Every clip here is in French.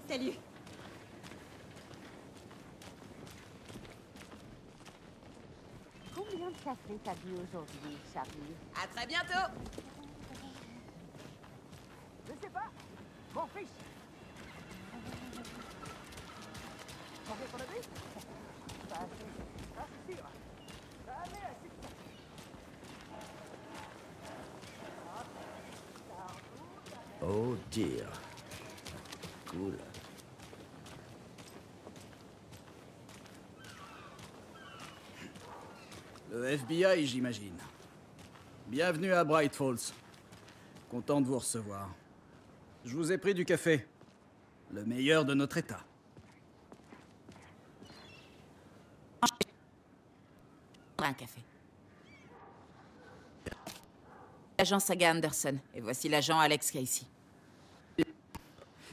Salut. Combien de café t'as bu aujourd'hui, Charlie? À très bientôt. Je sais pas. Mon fils. Combien t'en as vu? Pas assez. Ah, c'est sûr. Allez, assez. Oh dear. Cool. Le FBI, j'imagine. Bienvenue à Bright Falls. Content de vous recevoir. Je vous ai pris du café. Le meilleur de notre état. Un café. L'agent Saga Anderson. Et voici l'agent Alex Casey.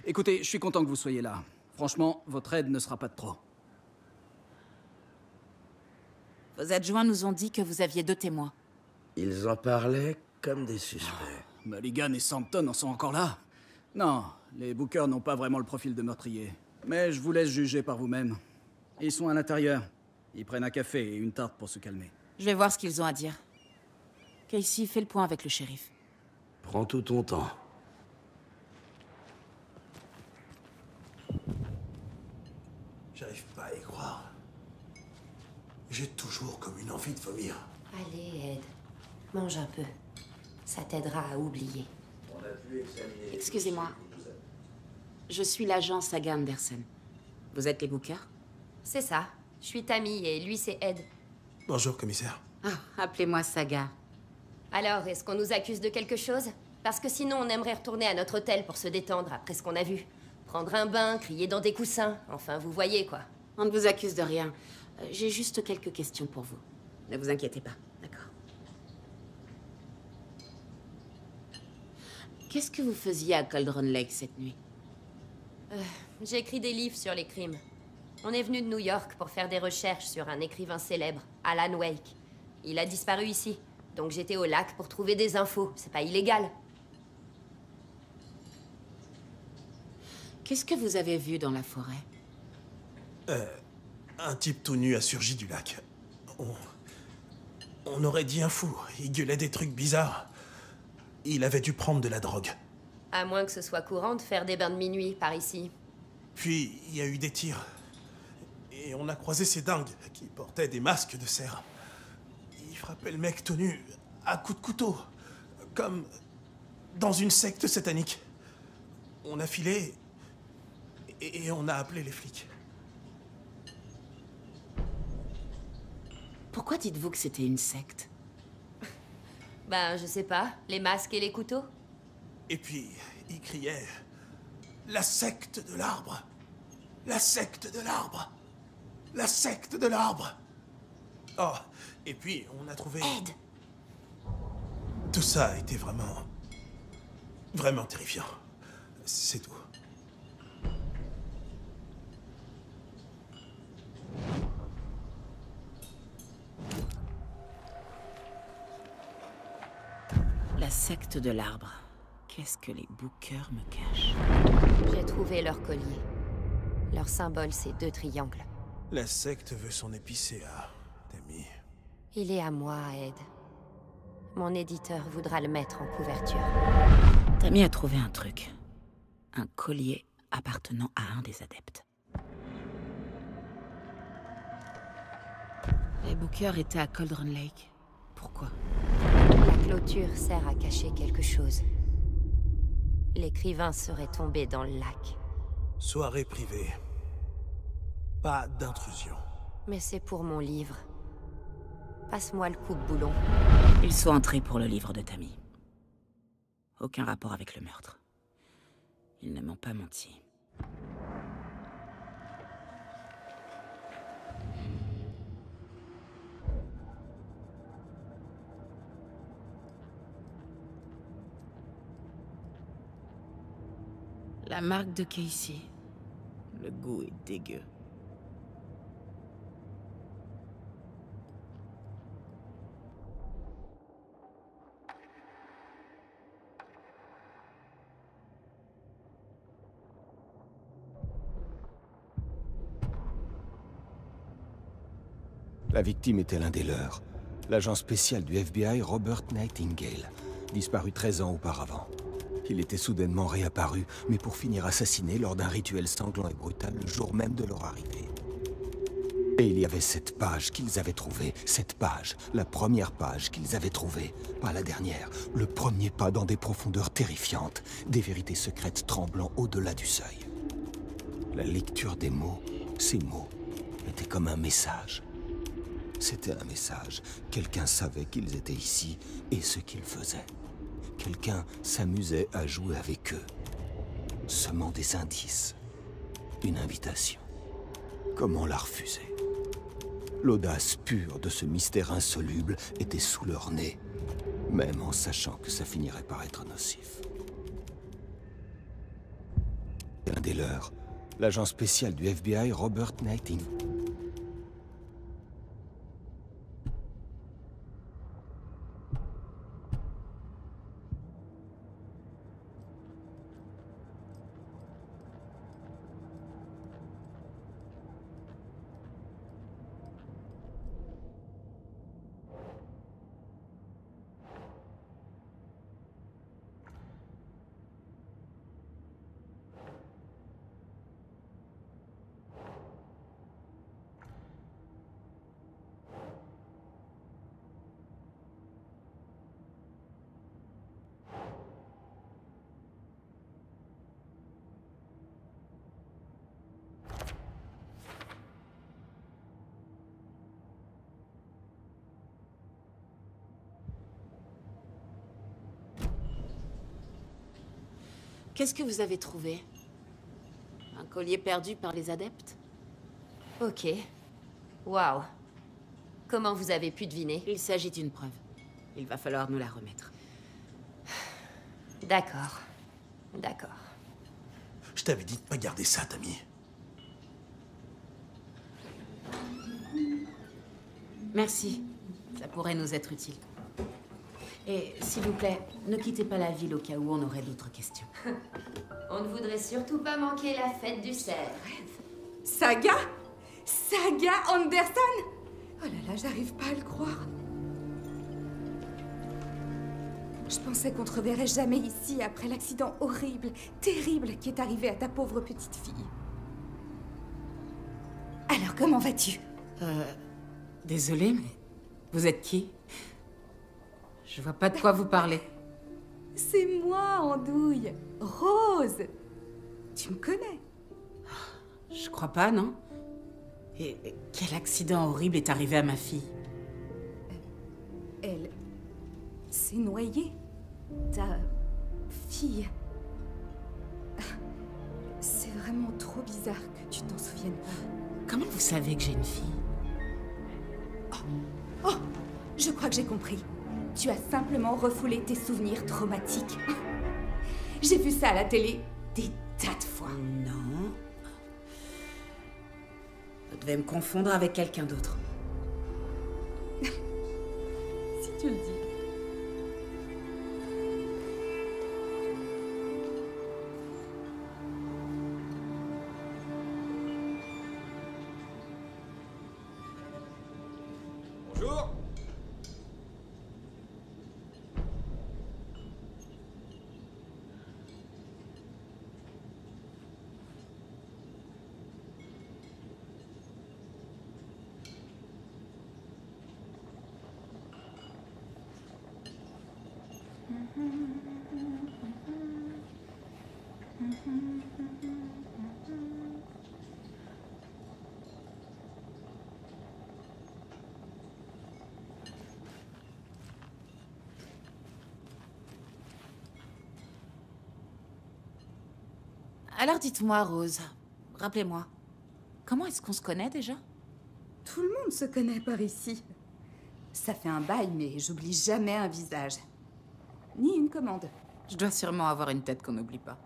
Écoutez, je suis content que vous soyez là. Franchement, votre aide ne sera pas de trop. Vos adjoints nous ont dit que vous aviez 2 témoins. Ils en parlaient comme des suspects. Mulligan et Sampton en sont encore là? Non, les Bookers n'ont pas vraiment le profil de meurtrier. Mais je vous laisse juger par vous-même. Ils sont à l'intérieur. Ils prennent un café et une tarte pour se calmer. Je vais voir ce qu'ils ont à dire. Casey, fais le point avec le shérif. Prends tout ton temps. J'arrive pas à y croire. J'ai toujours comme une envie de vomir. Allez, Ed. Mange un peu. Ça t'aidera à oublier. Excusez-moi. Je suis l'agent Saga Anderson. Vous êtes les Bookers? C'est ça. Je suis Tammy et lui, c'est Ed. Bonjour, commissaire. Ah, appelez-moi Saga. Alors, est-ce qu'on nous accuse de quelque chose? Parce que sinon, on aimerait retourner à notre hôtel pour se détendre après ce qu'on a vu. Prendre un bain, crier dans des coussins. Enfin, vous voyez, quoi. On ne vous accuse de rien. J'ai juste quelques questions pour vous. Ne vous inquiétez pas, d'accord? Qu'est-ce que vous faisiez à Cauldron Lake cette nuit? J'ai écrit des livres sur les crimes. On est venu de New York pour faire des recherches sur un écrivain célèbre, Alan Wake. Il a disparu ici, donc j'étais au lac pour trouver des infos. C'est pas illégal. Qu'est-ce que vous avez vu dans la forêt? Un type tout nu a surgi du lac. On aurait dit un fou. Il gueulait des trucs bizarres. Il avait dû prendre de la drogue. À moins que ce soit courant de faire des bains de minuit par ici. Puis, il y a eu des tirs. Et on a croisé ces dingues qui portaient des masques de cerf. Ils frappaient le mec tout nu à coups de couteau. Comme dans une secte satanique. On a filé et on a appelé les flics. Pourquoi dites-vous que c'était une secte? Ben, je sais pas. Les masques et les couteaux? Et puis, il criait « La secte de l'arbre! La secte de l'arbre! La secte de l'arbre !» Oh, et puis on a trouvé... Ed! Tout ça a été vraiment... vraiment terrifiant. C'est tout. La secte de l'arbre. Qu'est-ce que les Bookers me cachent? J'ai trouvé leur collier. Leur symbole, c'est 2 triangles. La secte veut son épicéa, Tammy. Il est à moi, Ed. Mon éditeur voudra le mettre en couverture. Tammy a trouvé un truc. Un collier appartenant à un des adeptes. Les Bookers étaient à Cauldron Lake. Pourquoi? La clôture sert à cacher quelque chose. L'écrivain serait tombé dans le lac. Soirée privée. Pas d'intrusion. Mais c'est pour mon livre. Passe-moi le coupe-boulon. Ils sont entrés pour le livre de Tammy. Aucun rapport avec le meurtre. Ils ne m'ont pas menti. La marque de Casey. Le goût est dégueu. La victime était l'un des leurs. L'agent spécial du FBI, Robert Nightingale, disparu 13 ans auparavant. Il était soudainement réapparu, mais pour finir assassiné lors d'un rituel sanglant et brutal le jour même de leur arrivée. Et il y avait cette page qu'ils avaient trouvée, cette page, la première page qu'ils avaient trouvée, pas la dernière, le premier pas dans des profondeurs terrifiantes, des vérités secrètes tremblant au-delà du seuil. La lecture des mots, ces mots, était comme un message. C'était un message. Quelqu'un savait qu'ils étaient ici et ce qu'ils faisaient. Quelqu'un s'amusait à jouer avec eux, semant des indices. Une invitation. Comment la refuser? L'audace pure de ce mystère insoluble était sous leur nez, même en sachant que ça finirait par être nocif. L'un des leurs, l'agent spécial du FBI, Robert Nightingale. Qu'est-ce que vous avez trouvé? Un collier perdu par les adeptes? Ok. Waouh. Comment vous avez pu deviner? Il s'agit d'une preuve. Il va falloir nous la remettre. D'accord. D'accord. Je t'avais dit de pas garder ça, Tammy. Merci. Ça pourrait nous être utile. Et s'il vous plaît, ne quittez pas la ville au cas où on aurait d'autres questions. On ne voudrait surtout pas manquer la fête du cerf. Saga? Saga Anderson? Oh là là, j'arrive pas à le croire. Je pensais qu'on te reverrait jamais ici après l'accident horrible, terrible qui est arrivé à ta pauvre petite fille. Alors, comment vas-tu? Désolée, mais vous êtes qui? Je vois pas de quoi vous parlez. C'est moi, Andouille. Rose. Tu me connais? Je crois pas, non? Et quel accident horrible est arrivé à ma fille? Elle s'est noyée. Ta fille. C'est vraiment trop bizarre que tu t'en souviennes pas. Comment vous savez que j'ai une fille? Oh, je crois que j'ai compris. Tu as simplement refoulé tes souvenirs traumatiques. J'ai vu ça à la télé des tas de fois. Non. Vous devez me confondre avec quelqu'un d'autre. Si tu le dis. Bonjour. Alors dites-moi, Rose, rappelez-moi, comment est-ce qu'on se connaît déjà? Tout le monde se connaît par ici. Ça fait un bail, mais j'oublie jamais un visage. Ni une commande. Je dois sûrement avoir une tête qu'on n'oublie pas.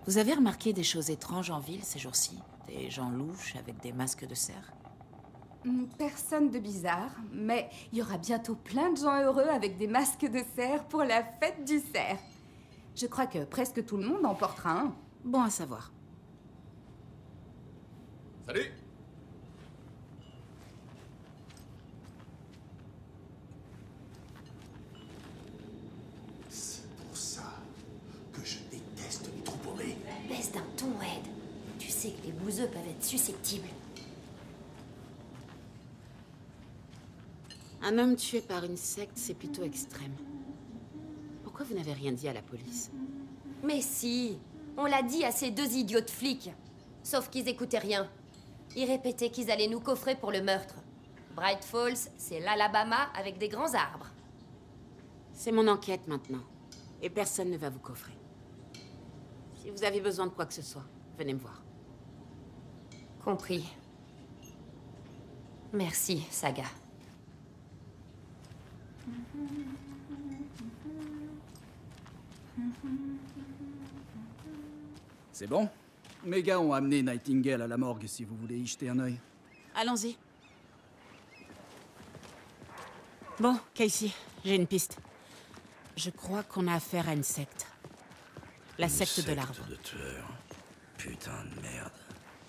Vous avez remarqué des choses étranges en ville ces jours-ci? Des gens louches avec des masques de cerf? Personne de bizarre, mais il y aura bientôt plein de gens heureux avec des masques de cerf pour la fête du cerf. Je crois que presque tout le monde en portera un. Bon à savoir. Salut! C'est pour ça que je déteste les trous paumés. Baisse d'un ton, Ed. Tu sais que les bouseux peuvent être susceptibles. Un homme tué par une secte, c'est plutôt extrême. Pourquoi vous n'avez rien dit à la police? Mais si, on l'a dit à ces deux idiots de flics. Sauf qu'ils écoutaient rien. Ils répétaient qu'ils allaient nous coffrer pour le meurtre. Bright Falls, c'est l'Alabama avec des grands arbres. C'est mon enquête maintenant. Et personne ne va vous coffrer. Si vous avez besoin de quoi que ce soit, venez me voir. Compris. Merci, Saga. C'est bon? Mes gars ont amené Nightingale à la morgue si vous voulez y jeter un œil. Allons-y. Bon, Casey, j'ai une piste. Je crois qu'on a affaire à une secte. La secte de l'arbre. de tueurs. Putain de merde.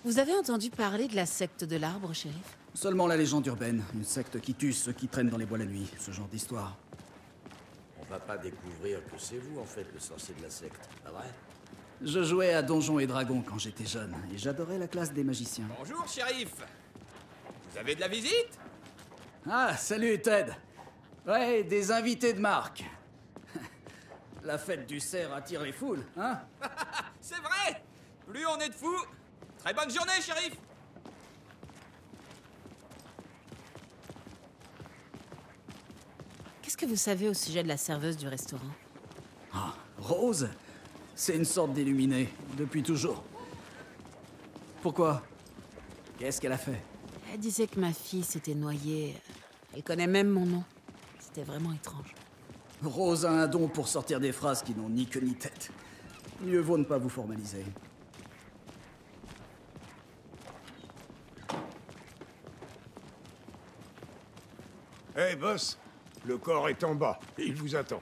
Vous avez entendu parler de la secte de l'arbre, shérif? Seulement la légende urbaine, une secte qui tue ceux qui traînent dans les bois la nuit, ce genre d'histoire. On va pas découvrir que c'est vous, en fait, le sorcier de la secte, pas vrai? Je jouais à Donjons et Dragons quand j'étais jeune, et j'adorais la classe des magiciens. Bonjour, shérif! Vous avez de la visite? Ah, salut Ted! Ouais, des invités de marque. La fête du cerf attire les foules, hein? C'est vrai! Plus on est de fous! Très bonne journée, shérif! Qu'est-ce que vous savez au sujet de la serveuse du restaurant? Ah, Rose? C'est une sorte d'illuminée, depuis toujours. Pourquoi? Qu'est-ce qu'elle a fait? Elle disait que ma fille s'était noyée. Elle connaît même mon nom. C'était vraiment étrange. Rose a un don pour sortir des phrases qui n'ont ni queue ni tête. Mieux vaut ne pas vous formaliser. Hey, boss, le corps est en bas, et il vous attend.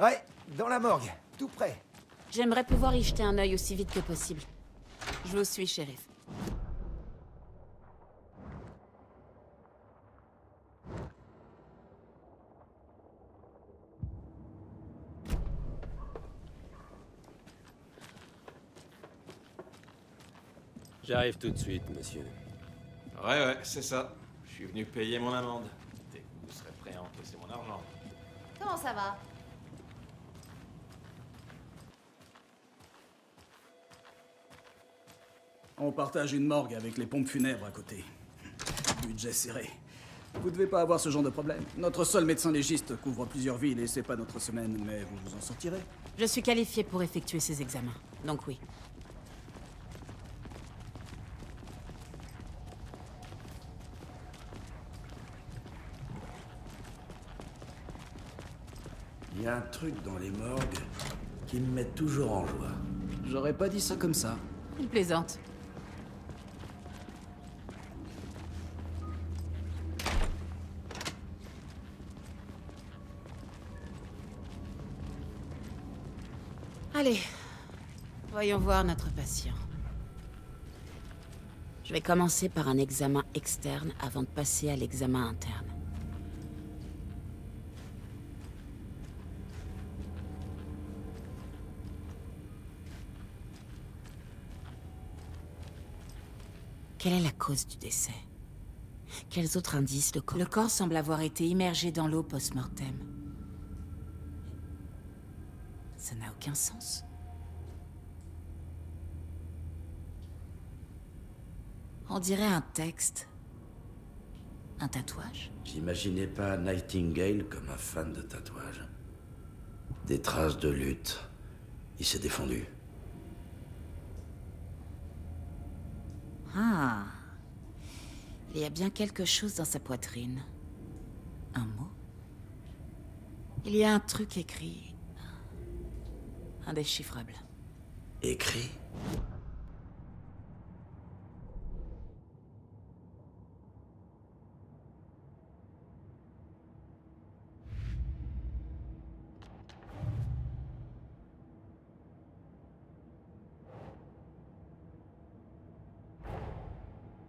Ouais, dans la morgue, tout près. J'aimerais pouvoir y jeter un œil aussi vite que possible. Je vous suis, shérif. J'arrive tout de suite, monsieur. Ouais, c'est ça. Je suis venu payer mon amende. Dès que vous serez prêt à encaisser mon argent. Comment ça va? On partage une morgue avec les pompes funèbres à côté. Budget serré. Vous devez pas avoir ce genre de problème. Notre seul médecin légiste couvre plusieurs villes et c'est pas notre semaine, mais vous vous en sortirez. Je suis qualifié pour effectuer ces examens, donc oui. Il y a un truc dans les morgues qui me met toujours en joie. J'aurais pas dit ça comme ça. Il plaisante. Allez, voyons voir notre patient. Je vais commencer par un examen externe avant de passer à l'examen interne. Quelle est la cause du décès? Quels autres indices le corps? Le corps semble avoir été immergé dans l'eau post-mortem. Ça n'a aucun sens. On dirait un texte. Un tatouage. J'imaginais pas Nightingale comme un fan de tatouage. Des traces de lutte. Il s'est défendu. Ah. Il y a bien quelque chose dans sa poitrine. Un mot. Il y a un truc écrit. Indéchiffrable. Écrit?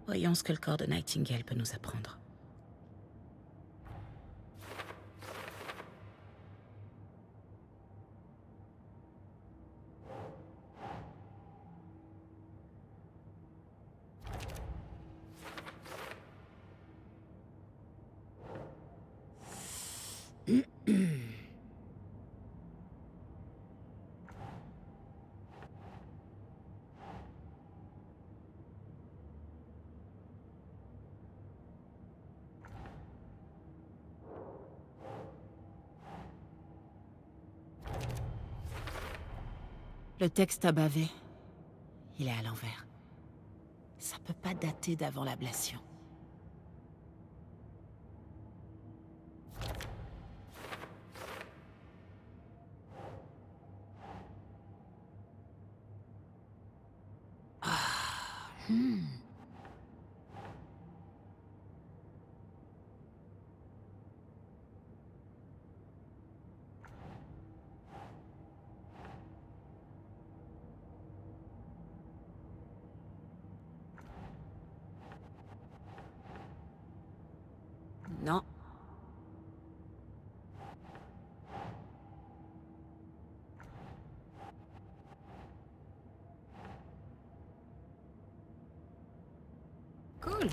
Voyons ce que le corps de Nightingale peut nous apprendre. Le texte a bavé. Il est à l'envers. Ça peut pas dater d'avant l'ablation. Non. Cool.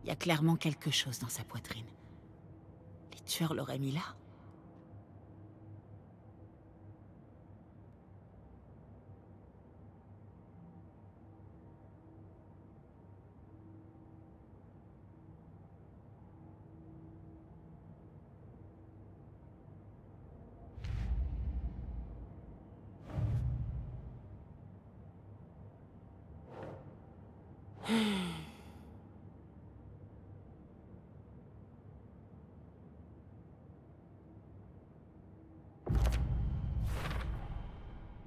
Il y a clairement quelque chose dans sa poitrine. Les tueurs l'auraient mis là.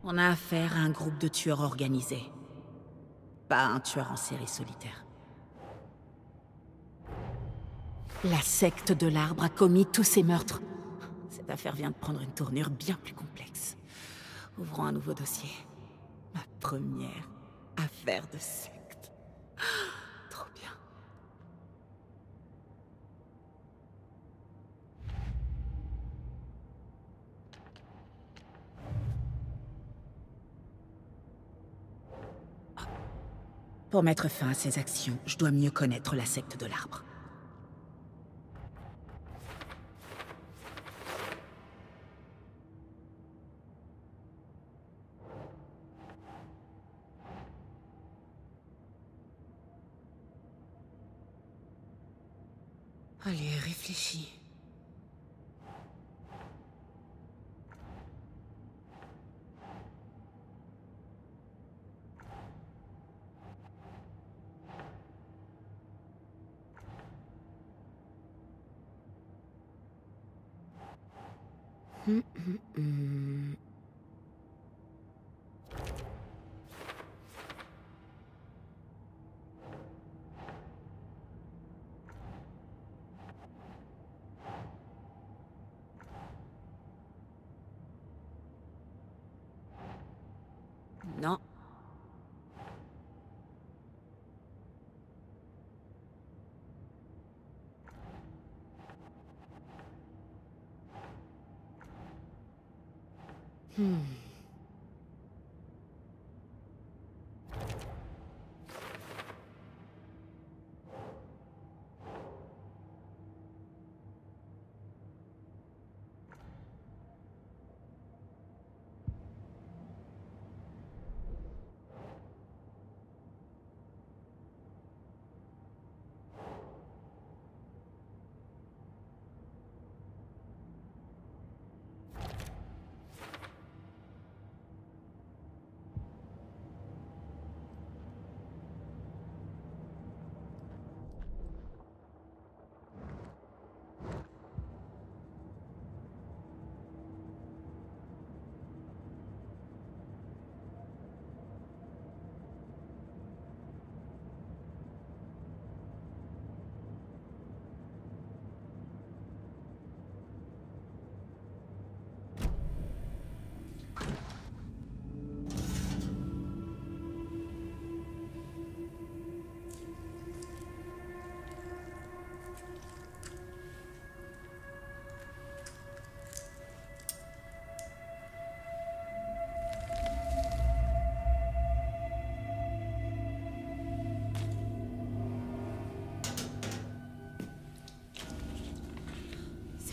On a affaire à un groupe de tueurs organisés. Pas un tueur en série solitaire. La secte de l'arbre a commis tous ces meurtres. Cette affaire vient de prendre une tournure bien plus complexe. Ouvrons un nouveau dossier. Ma première affaire de secte. Trop bien. Pour mettre fin à ces actions, je dois mieux connaître la secte de l'arbre. Allez, réfléchis. Non.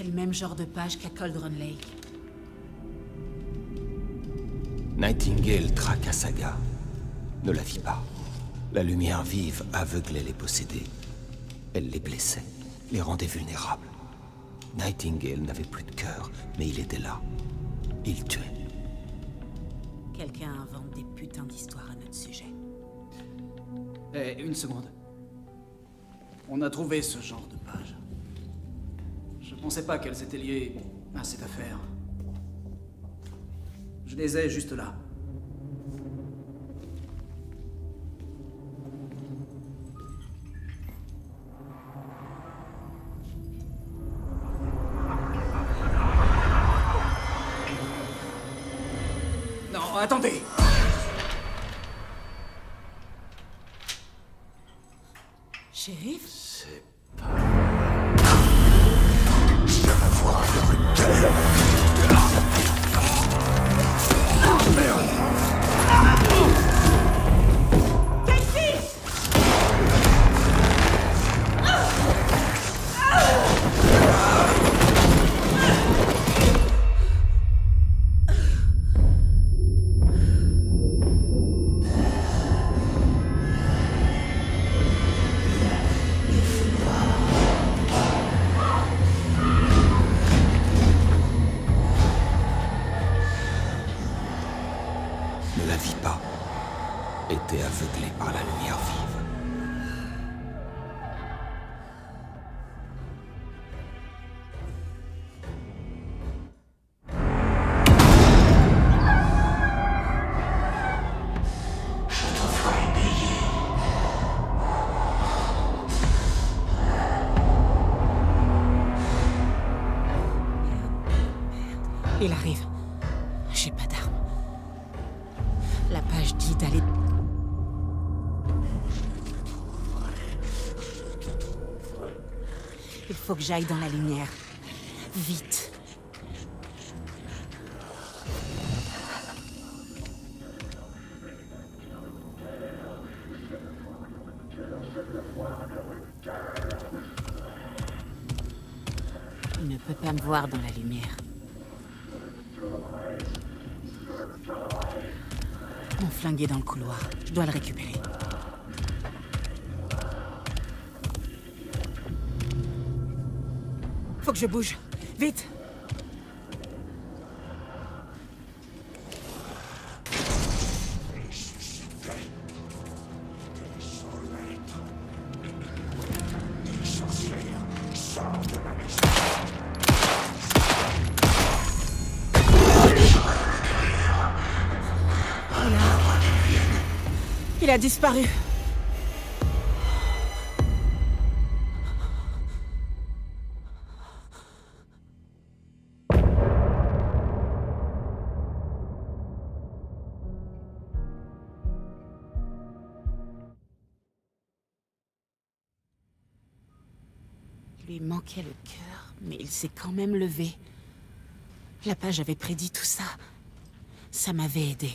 C'est le même genre de page qu'à Cauldron Lake. Nightingale traqua Saga. Ne la vit pas. La lumière vive aveuglait les possédés. Elle les blessait, les rendait vulnérables. Nightingale n'avait plus de cœur, mais il était là. Il tuait. Quelqu'un invente des putains d'histoires à notre sujet. Eh, une seconde. On a trouvé ce genre de page. Je pensais pas qu'elles étaient liées à cette affaire. Je les ai juste là. Non, attendez! Shérif? C'est Ne la vit pas. Était aveuglé par la lumière vive. Il arrive. J'ai pas d'arme. La page dit d'aller... Il faut que j'aille dans la lumière. Vite. Il ne peut pas me voir dans la lumière. Mon flingue est dans le couloir. Je dois le récupérer. Faut que je bouge. Vite! Il a disparu. Il lui manquait le cœur, mais il s'est quand même levé. La page avait prédit tout ça. Ça m'avait aidé.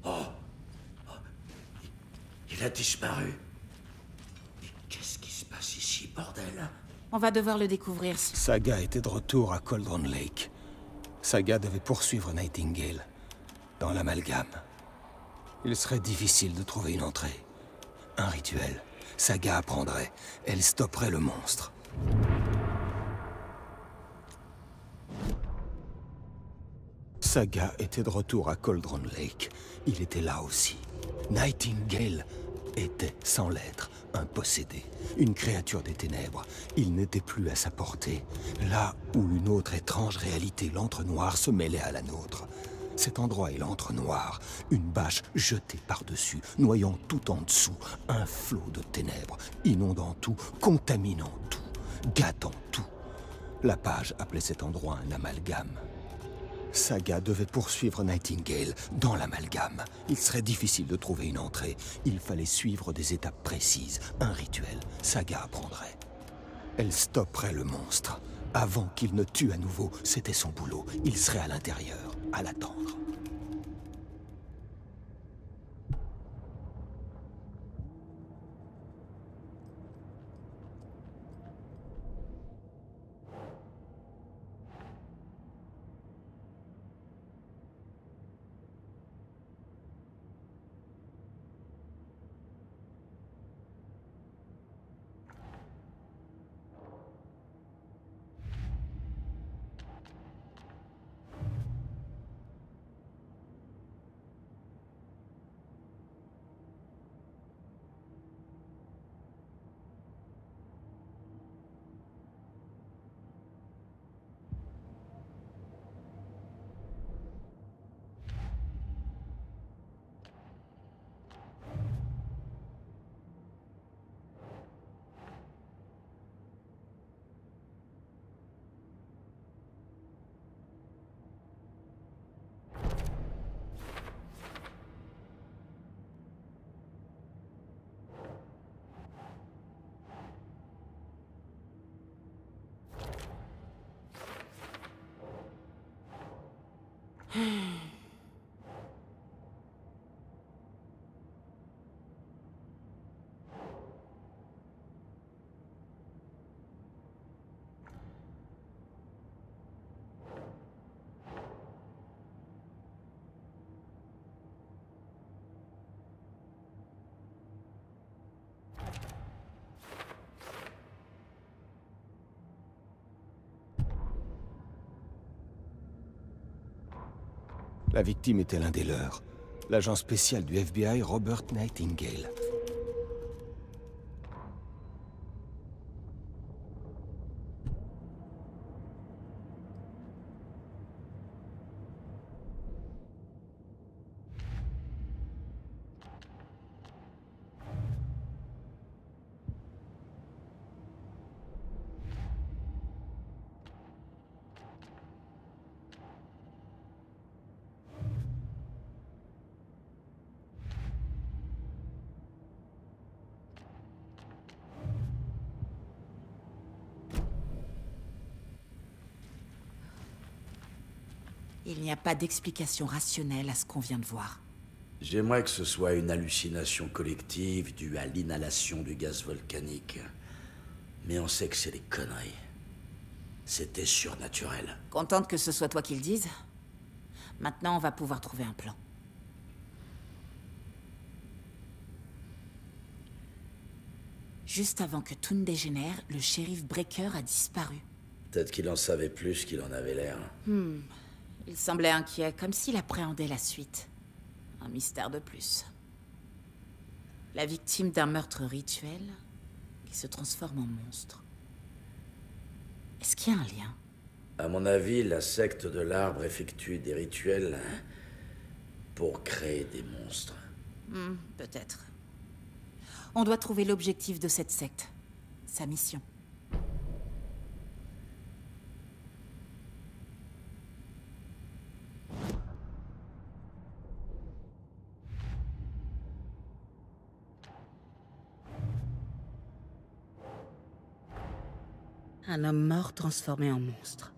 Oh! Il a disparu. Mais qu'est-ce qui se passe ici, bordel? On va devoir le découvrir. Saga était de retour à Cauldron Lake. Saga devait poursuivre Nightingale. Dans l'amalgame. Il serait difficile de trouver une entrée. Un rituel. Saga apprendrait. Elle stopperait le monstre. Saga était de retour à Cauldron Lake. Il était là aussi. Nightingale était, sans l'être, un possédé, une créature des ténèbres. Il n'était plus à sa portée, là où une autre étrange réalité, l'entre-noir, se mêlait à la nôtre. Cet endroit est l'entre-noir, une bâche jetée par-dessus, noyant tout en dessous, un flot de ténèbres, inondant tout, contaminant tout, gâtant tout. La page appelait cet endroit un amalgame. Saga devait poursuivre Nightingale dans l'amalgame. Il serait difficile de trouver une entrée. Il fallait suivre des étapes précises, un rituel. Saga apprendrait. Elle stopperait le monstre. Avant qu'il ne tue à nouveau, c'était son boulot. Il serait à l'intérieur, à l'attendre. La victime était l'un des leurs. L'agent spécial du FBI, Robert Nightingale. Il n'y a pas d'explication rationnelle à ce qu'on vient de voir. J'aimerais que ce soit une hallucination collective due à l'inhalation du gaz volcanique. Mais on sait que c'est des conneries. C'était surnaturel. Contente que ce soit toi qui le dise. Maintenant, on va pouvoir trouver un plan. Juste avant que tout ne dégénère, le shérif Breaker a disparu. Peut-être qu'il en savait plus qu'il en avait l'air. Il semblait inquiet, comme s'il appréhendait la suite. Un mystère de plus. La victime d'un meurtre rituel qui se transforme en monstre. Est-ce qu'il y a un lien? À mon avis, la secte de l'arbre effectue des rituels pour créer des monstres. Peut-être. On doit trouver l'objectif de cette secte. Sa mission. Un homme mort transformé en monstre.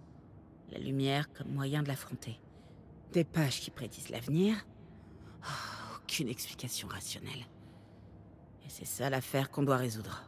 La lumière comme moyen de l'affronter. Des pages qui prédisent l'avenir. Aucune explication rationnelle. Et c'est ça l'affaire qu'on doit résoudre.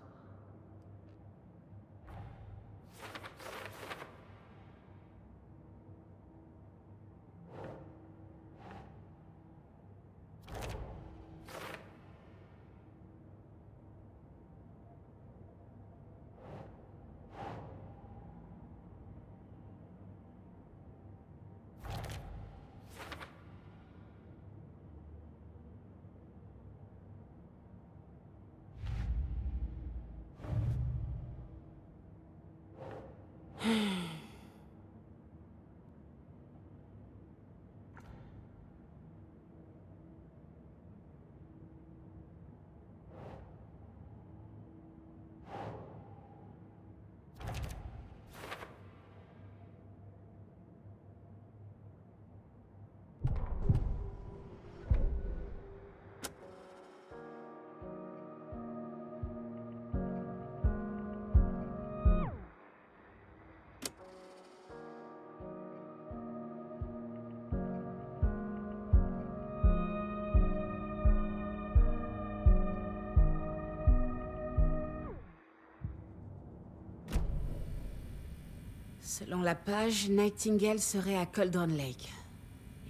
Selon la page, Nightingale serait à Cauldron Lake.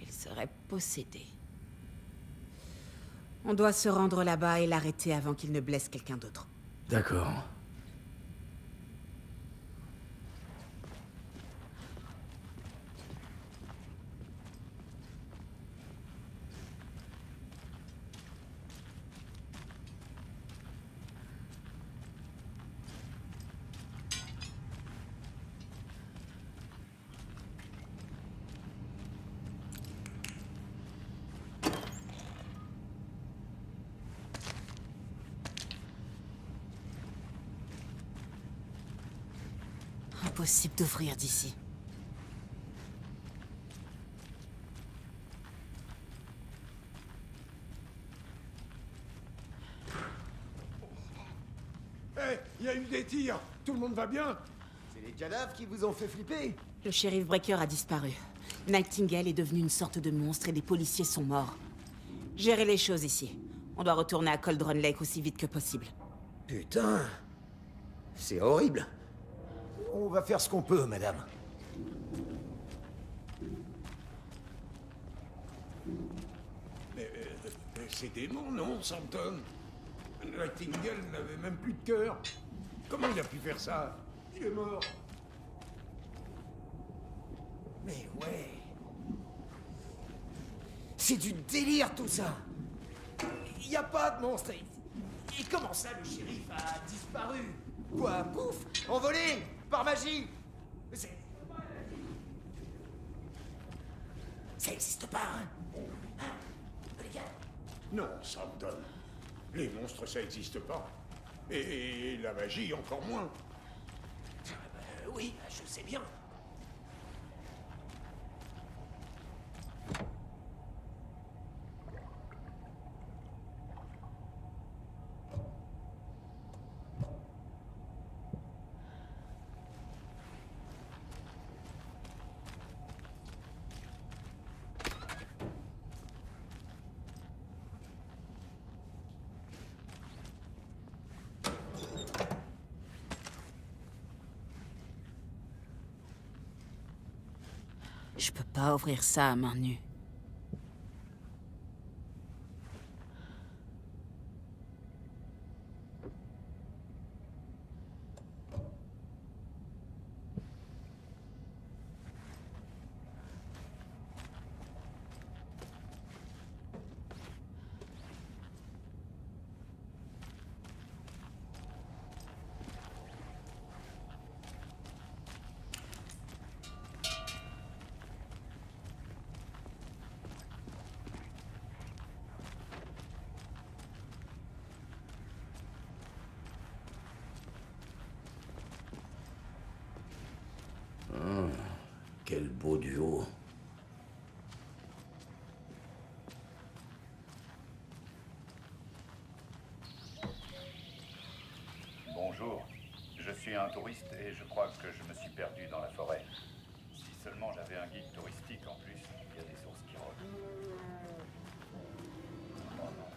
Il serait possédé. On doit se rendre là-bas et l'arrêter avant qu'il ne blesse quelqu'un d'autre. D'accord. Impossible d'ouvrir d'ici. Hé, il y a eu des tirs. Tout le monde va bien? C'est les cadavres qui vous ont fait flipper? Le shérif Breaker a disparu. Nightingale est devenue une sorte de monstre et les policiers sont morts. Gérez les choses ici. On doit retourner à Cauldron Lake aussi vite que possible. Putain. C'est horrible. On va faire ce qu'on peut, madame. Mais c'est démon, non, Sampton? Nightingale n'avait même plus de cœur. Comment il a pu faire ça? Il est mort. Mais ouais. C'est du délire, tout ça. Il n'y a pas de monstre. Et comment ça, le shérif a disparu? Quoi? Pouf? Envolé? Par magie? Ça n'existe pas, hein? Les gars? Non, Sampton. Les monstres, ça n'existe pas. Et la magie, encore moins. Oui, je sais bien. Je peux pas ouvrir ça à main nue. Quel beau duo. Bonjour, je suis un touriste et je crois que je me suis perdu dans la forêt. Si seulement j'avais un guide touristique en plus, il y a des sources qui rôdent. Oh non.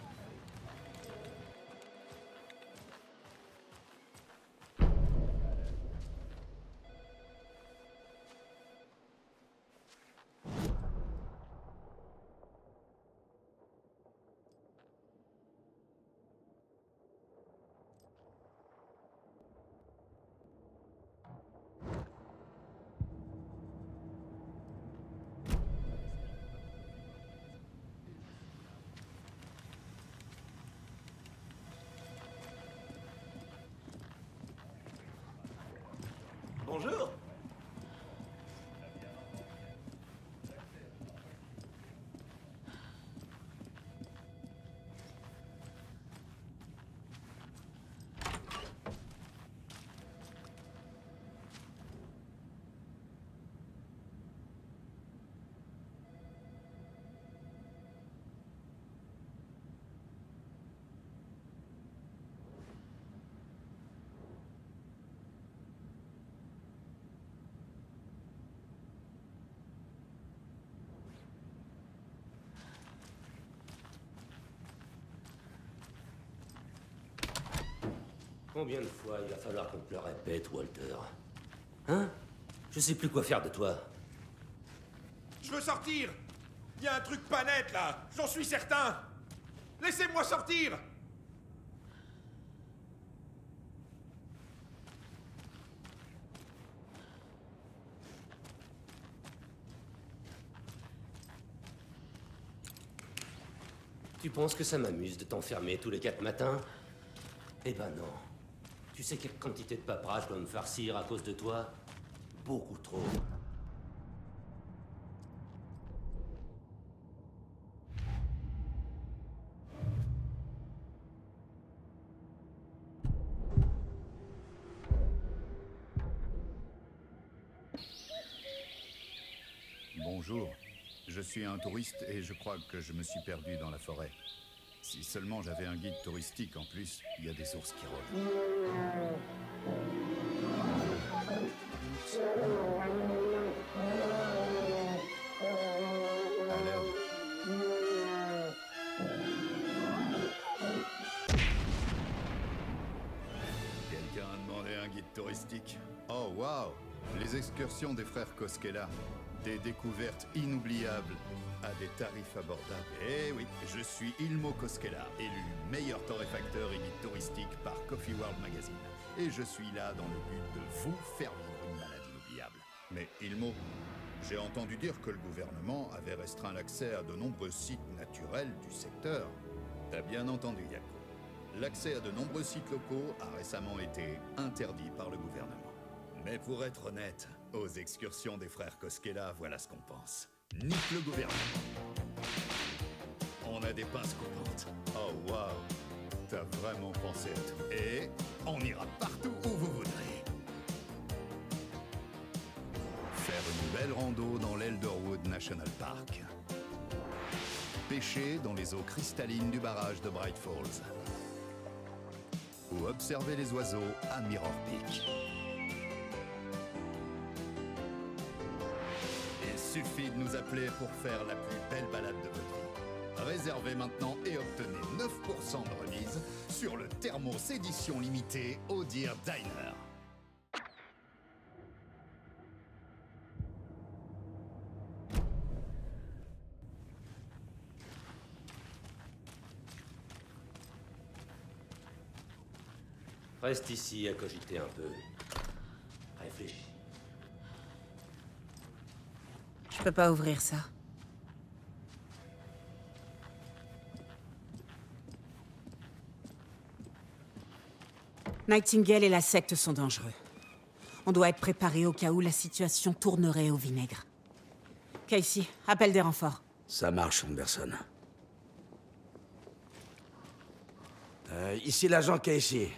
Bonjour. Combien de fois il va falloir qu'on te le répète, Walter? Hein? Je sais plus quoi faire de toi. Je veux sortir. Il y a un truc pas net, là. J'en suis certain. Laissez-moi sortir. Tu penses que ça m'amuse de t'enfermer tous les 4 matins? Eh ben non. Tu sais quelle quantité de paperasse je dois me farcir à cause de toi? Beaucoup trop. Bonjour, je suis un touriste et je crois que je me suis perdu dans la forêt. Si seulement j'avais un guide touristique en plus, il y a des sources qui rôdent. touristique. Oh waouh! Les excursions des frères Koskela. Des découvertes inoubliables à des tarifs abordables. Eh oui, je suis Ilmo Koskela, élu meilleur torréfacteur et guide touristique par Coffee World Magazine. Et je suis là dans le but de vous faire vivre une balade inoubliable. Mais Ilmo, j'ai entendu dire que le gouvernement avait restreint l'accès à de nombreux sites naturels du secteur. T'as bien entendu, Yako. L'accès à de nombreux sites locaux a récemment été interdit par le gouvernement. Mais pour être honnête, aux excursions des frères Koskela, voilà ce qu'on pense. Nique le gouvernement. On a des pinces coupantes. Oh waouh, t'as vraiment pensé à tout. Et on ira partout où vous voudrez. Faire une belle rando dans l'Elderwood National Park. Pêcher dans les eaux cristallines du barrage de Bright Falls. Ou observer les oiseaux à Mirror Peak. Il suffit de nous appeler pour faire la plus belle balade de votre vie. Réservez maintenant et obtenez 9% de remise sur le Thermos édition limitée au Deer Diner. Reste ici à cogiter un peu. Réfléchis. Je peux pas ouvrir ça. Nightingale et la secte sont dangereux. On doit être préparé au cas où la situation tournerait au vinaigre. Casey, appelle des renforts. Ça marche, Anderson. Ici l'agent Casey.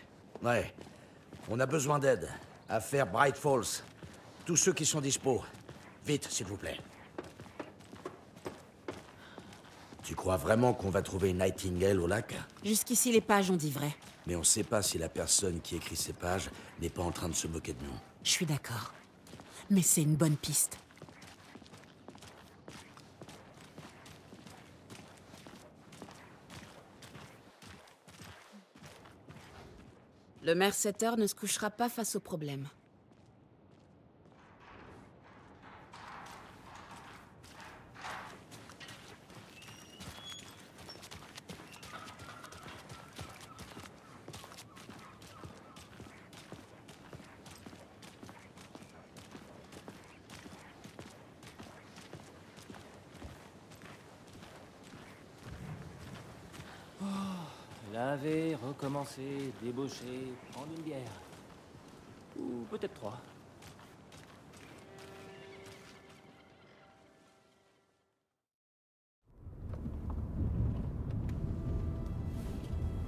Ouais. On a besoin d'aide. Affaire Bright Falls. Tous ceux qui sont dispo. Vite, s'il vous plaît. Tu crois vraiment qu'on va trouver Nightingale au lac? Jusqu'ici, les pages ont dit vrai. Mais on sait pas si la personne qui écrit ces pages n'est pas en train de se moquer de nous. Je suis d'accord. Mais c'est une bonne piste. Le maire Setter ne se couchera pas face au problème. Laver, recommencer, débaucher, prendre une bière. Ou peut-être 3.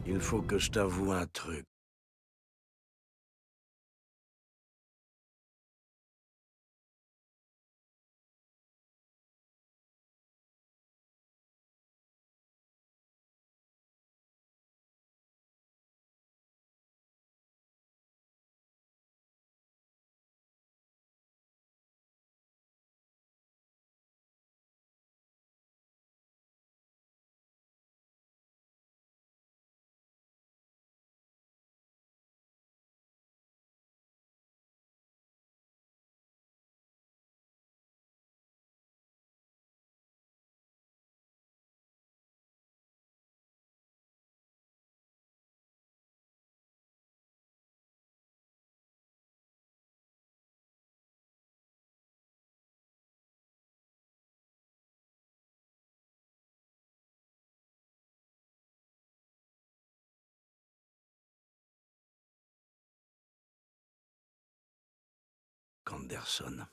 Il faut que je t'avoue un truc. Anderson.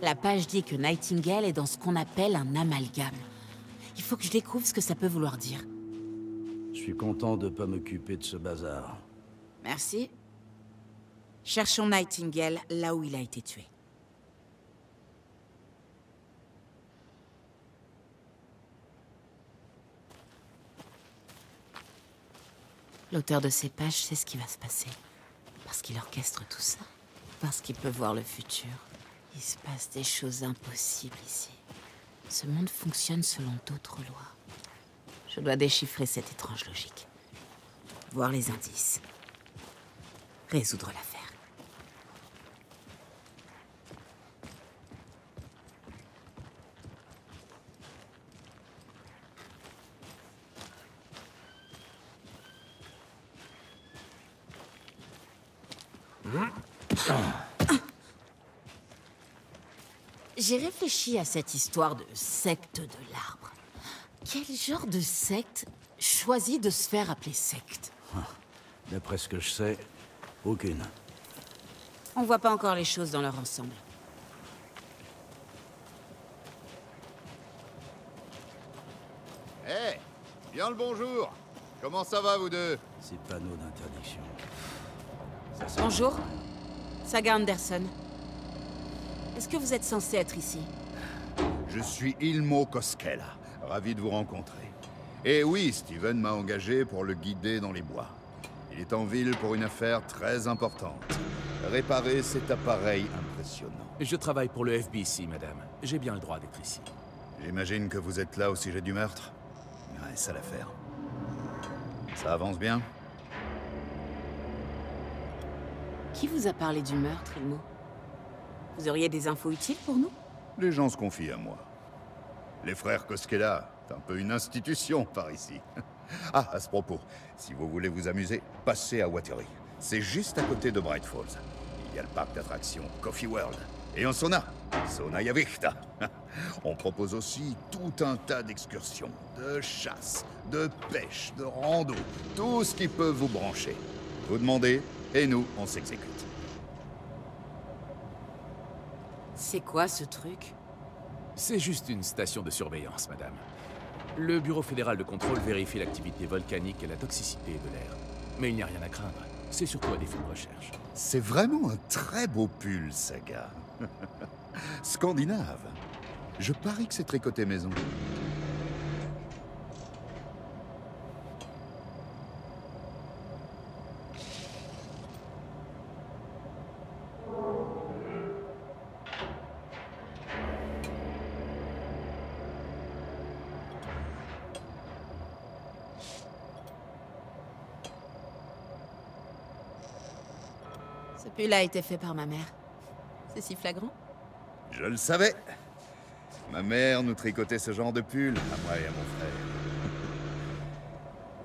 La page dit que Nightingale est dans ce qu'on appelle un amalgame. Il faut que je découvre ce que ça peut vouloir dire. Je suis content de pas m'occuper de ce bazar. Merci. Cherchons Nightingale là où il a été tué. L'auteur de ces pages sait ce qui va se passer. Parce qu'il orchestre tout ça. Parce qu'il peut voir le futur. Il se passe des choses impossibles ici. Ce monde fonctionne selon d'autres lois. Je dois déchiffrer cette étrange logique. Voir les indices. Résoudre l'affaire. J'ai réfléchi à cette histoire de secte de l'arbre. Quel genre de secte choisit de se faire appeler secte? D'après ce que je sais, aucune. On voit pas encore les choses dans leur ensemble. Eh, bien le bonjour. Comment ça va, vous deux? Ces panneaux d'interdiction. Bonjour, Saga Anderson. Est-ce que vous êtes censé être ici? Je suis Ilmo Koskela. Ravi de vous rencontrer. Et oui, Steven m'a engagé pour le guider dans les bois. Il est en ville pour une affaire très importante. Réparer cet appareil impressionnant. Je travaille pour le FBC, madame. J'ai bien le droit d'être ici. J'imagine que vous êtes là au sujet du meurtre? Ouais, ça l'affaire. Ça avance bien? Qui vous a parlé du meurtre, Ilmo? Vous auriez des infos utiles pour nous? Les gens se confient à moi. Les frères Koskela, c'est un peu une institution par ici. Ah, à ce propos, si vous voulez vous amuser, passez à Watery. C'est juste à côté de Bright Falls. Il y a le parc d'attractions Coffee World. Et un sauna, Sauna Yavichta. On propose aussi tout un tas d'excursions, de chasse, de pêche, de rando, tout ce qui peut vous brancher. Vous demandez, et nous, on s'exécute. C'est quoi ce truc? C'est juste une station de surveillance, madame. Le Bureau fédéral de contrôle vérifie l'activité volcanique et la toxicité de l'air. Mais il n'y a rien à craindre. C'est surtout à des fins de recherche. C'est vraiment un très beau pull, Saga. Scandinave. Je parie que c'est tricoté maison. Ce pull a été fait par ma mère. C'est si flagrant? Je le savais. Ma mère nous tricotait ce genre de pull, à moi et à mon frère.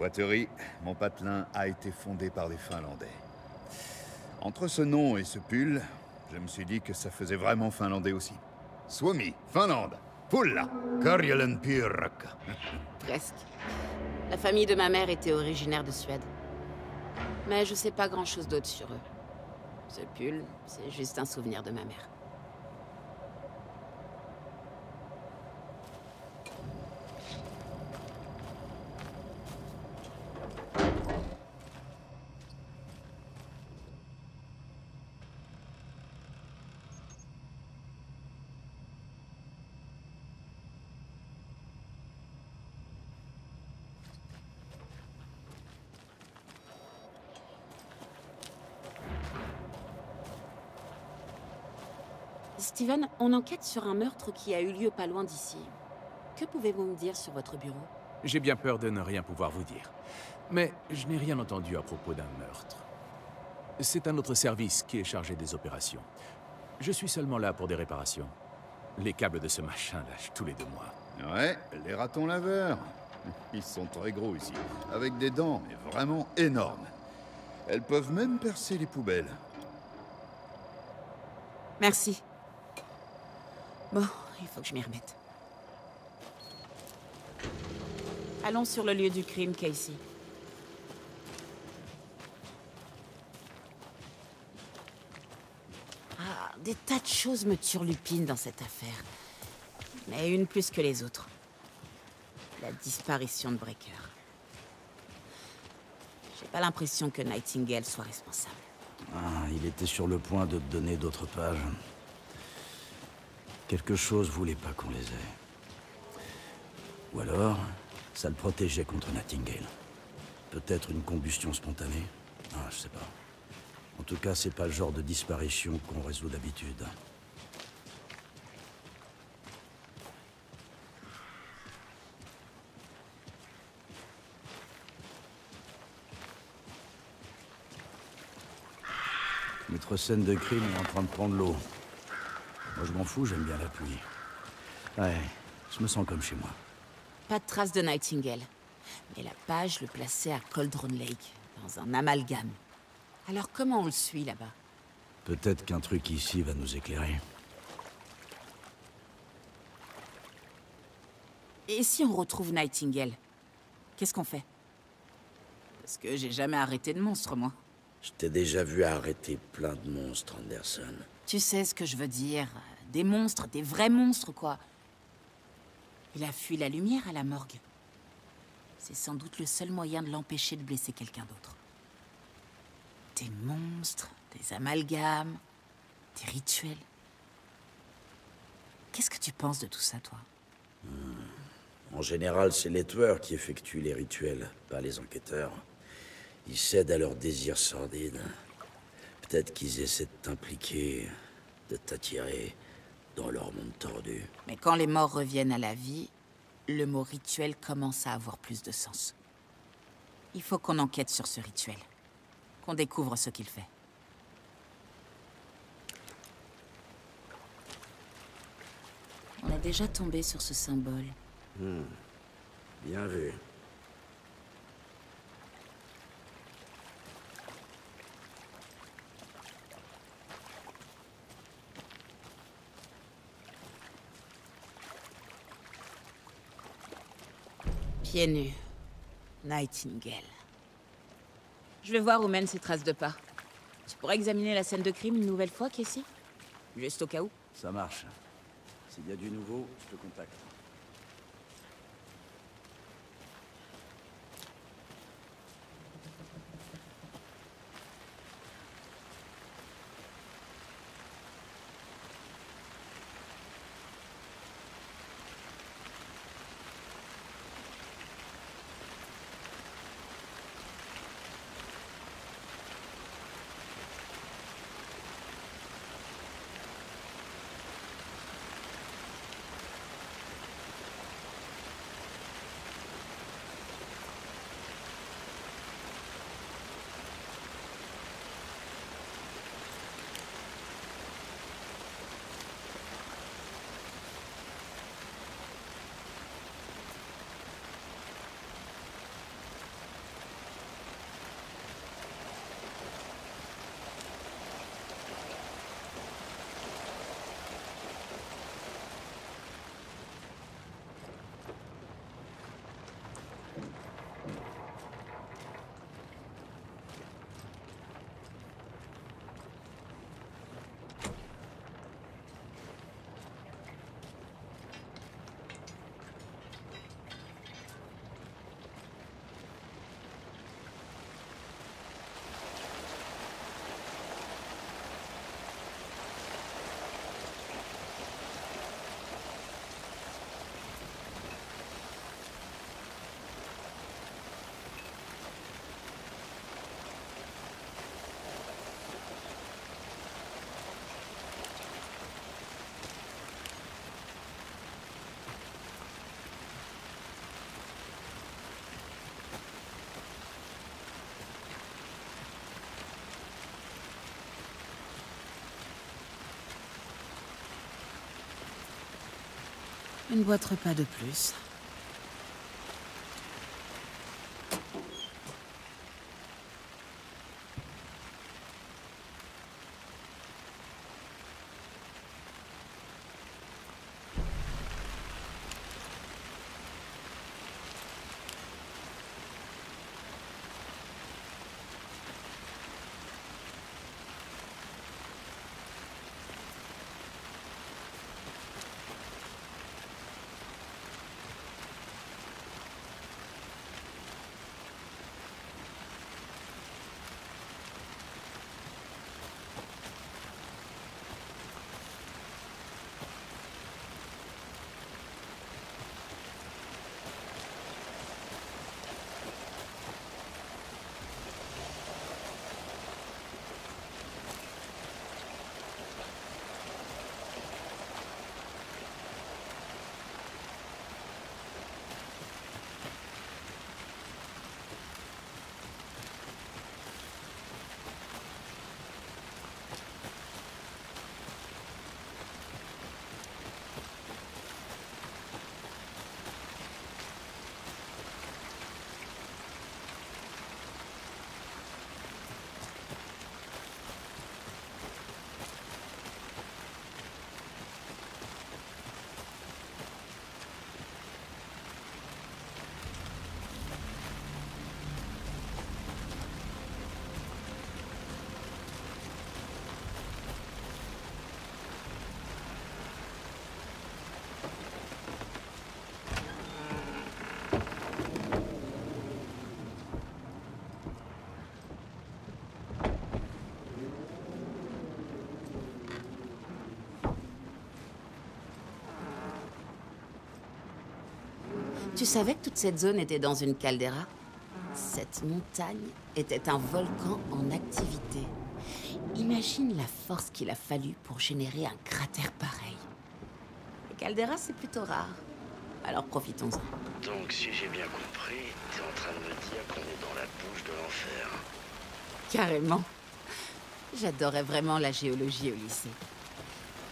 Watery, mon patelin, a été fondé par des Finlandais. Entre ce nom et ce pull, je me suis dit que ça faisait vraiment finlandais aussi. Suomi, Finlande, Pulla, Karjalanpyöraka. Presque. La famille de ma mère était originaire de Suède. Mais je sais pas grand-chose d'autre sur eux. Ce pull, c'est juste un souvenir de ma mère. Steven, on enquête sur un meurtre qui a eu lieu pas loin d'ici. Que pouvez-vous me dire sur votre bureau? J'ai bien peur de ne rien pouvoir vous dire. Mais je n'ai rien entendu à propos d'un meurtre. C'est un autre service qui est chargé des opérations. Je suis seulement là pour des réparations. Les câbles de ce machin lâchent tous les 2 mois. Ouais, les ratons laveurs. Ils sont très gros ici, avec des dents, mais vraiment énormes. Elles peuvent même percer les poubelles. Merci. Bon, il faut que je m'y remette. Allons sur le lieu du crime, Casey. Ah, des tas de choses me turlupinent dans cette affaire. Mais une plus que les autres. La disparition de Breaker. J'ai pas l'impression que Nightingale soit responsable. Ah, il était sur le point de te donner d'autres pages. Quelque chose voulait pas qu'on les ait. Ou alors, ça le protégeait contre Nightingale. Peut-être une combustion spontanée. Ah, je sais pas. En tout cas, c'est pas le genre de disparition qu'on résout d'habitude. Notre scène de crime est en train de prendre l'eau. Moi, je m'en fous, j'aime bien la pluie. Ouais, je me sens comme chez moi. Pas de trace de Nightingale. Mais la page le plaçait à Cauldron Lake, dans un amalgame. Alors comment on le suit là-bas? Peut-être qu'un truc ici va nous éclairer. Et si on retrouve Nightingale? Qu'est-ce qu'on fait? Parce que j'ai jamais arrêté de monstre, moi. Je t'ai déjà vu arrêter plein de monstres, Anderson. Tu sais ce que je veux dire. Des monstres, des vrais monstres, quoi. Il a fui la lumière à la morgue. C'est sans doute le seul moyen de l'empêcher de blesser quelqu'un d'autre. Des monstres, des amalgames, des rituels. Qu'est-ce que tu penses de tout ça, toi? En général, c'est les tueurs qui effectuent les rituels, pas les enquêteurs. Ils cèdent à leurs désirs sordides. Peut-être qu'ils essaient de t'impliquer, de t'attirer dans leur monde tordu. Mais quand les morts reviennent à la vie, le mot rituel commence à avoir plus de sens. Il faut qu'on enquête sur ce rituel. Qu'on découvre ce qu'il fait. On est déjà tombé sur ce symbole. Bien vu. Pieds nus. Nightingale. Je vais voir où mènent ces traces de pas. Tu pourrais examiner la scène de crime une nouvelle fois, Casey? Juste au cas où. Ça marche. S'il y a du nouveau, je te contacte. Une boîte repas de plus. Tu savais que toute cette zone était dans une caldeira? Cette montagne était un volcan en activité. Imagine la force qu'il a fallu pour générer un cratère pareil. Les calderas, c'est plutôt rare. Alors profitons-en. Donc, si j'ai bien compris, t'es en train de me dire qu'on est dans la bouche de l'enfer. Carrément. J'adorais vraiment la géologie au lycée.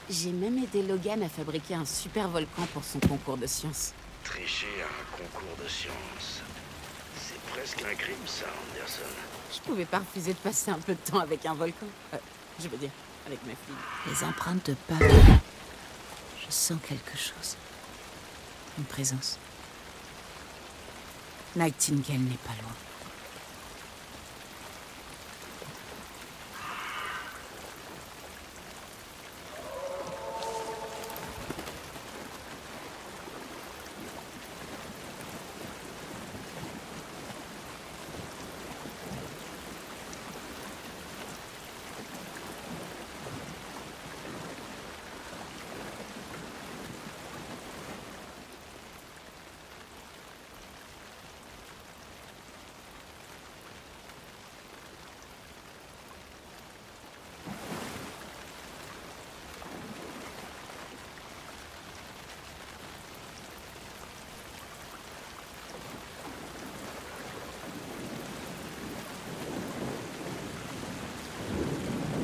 J'ai même aidé Logan à fabriquer un super volcan pour son concours de sciences. Tricher à un concours de sciences. C'est presque un crime, ça, Anderson. Je pouvais pas refuser de passer un peu de temps avec un volcan. Je veux dire, avec ma fille. Les empreintes de pas. Je sens quelque chose. Une présence. Nightingale n'est pas loin.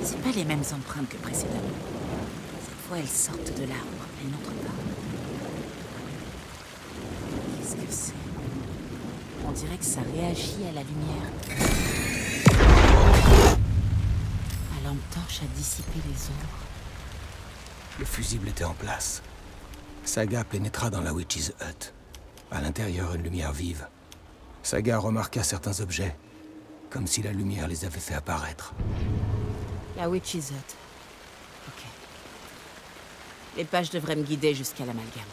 C'est pas les mêmes empreintes que précédemment. Cette fois, elles sortent de l'arbre. Elles n'entrent pas. Qu'est-ce que c'est? On dirait que ça réagit à la lumière. Ma lampe torche a dissipé les ombres. Le fusible était en place. Saga pénétra dans la Witch's Hut. À l'intérieur, une lumière vive. Saga remarqua certains objets, comme si la lumière les avait fait apparaître. La Witch's Hut. Ok. Les pages devraient me guider jusqu'à l'amalgame.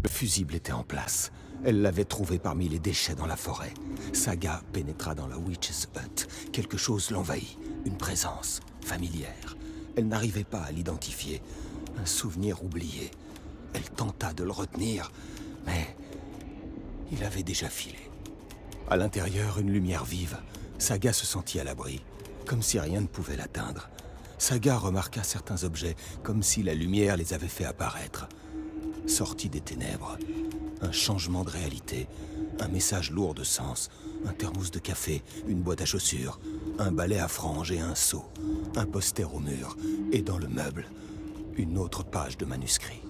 Le fusible était en place. Elle l'avait trouvé parmi les déchets dans la forêt. Saga pénétra dans la Witch's Hut. Quelque chose l'envahit. Une présence familière. Elle n'arrivait pas à l'identifier. Un souvenir oublié. Elle tenta de le retenir, mais il avait déjà filé. À l'intérieur, une lumière vive. Saga se sentit à l'abri, comme si rien ne pouvait l'atteindre. Saga remarqua certains objets, comme si la lumière les avait fait apparaître. Sorti des ténèbres, un changement de réalité, un message lourd de sens, un thermos de café, une boîte à chaussures, un balai à franges et un seau, un poster au mur, et dans le meuble, une autre page de manuscrit.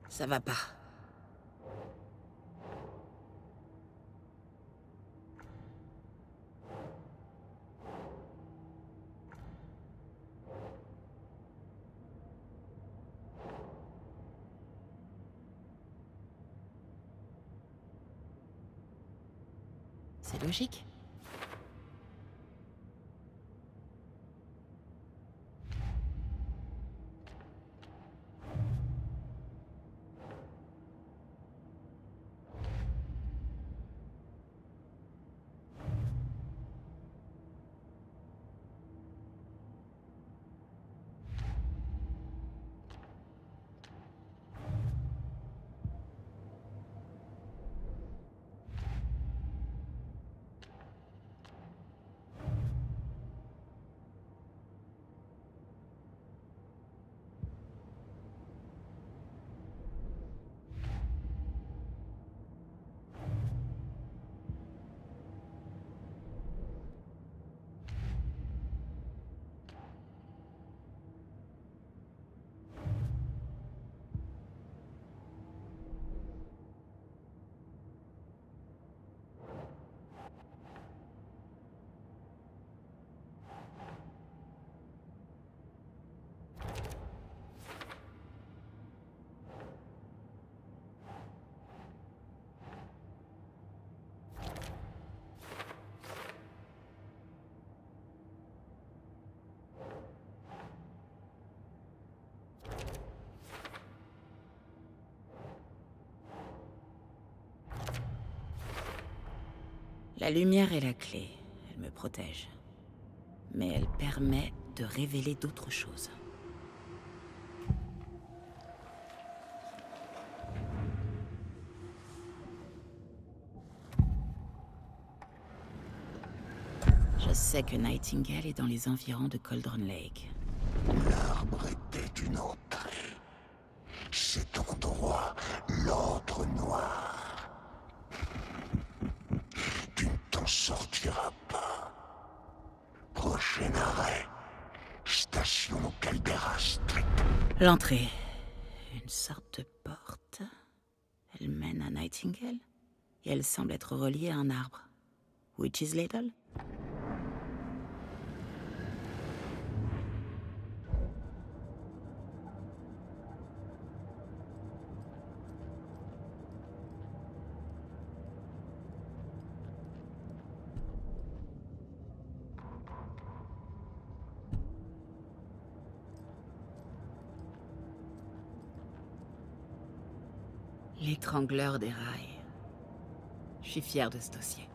Ça va pas. C'est logique. La lumière est la clé. Elle me protège. Mais elle permet de révéler d'autres choses. Je sais que Nightingale est dans les environs de Cauldron Lake. L'arbre était une entrée. Cet endroit, l'ordre noir. Tu ne t'en sortiras pas. Prochain arrêt, station Caldera Street. L'entrée. Une sorte de porte. Elle mène à Nightingale. Et elle semble être reliée à un arbre. Witch's Ladle? L'étrangleur des rails. Je suis fier de ce dossier.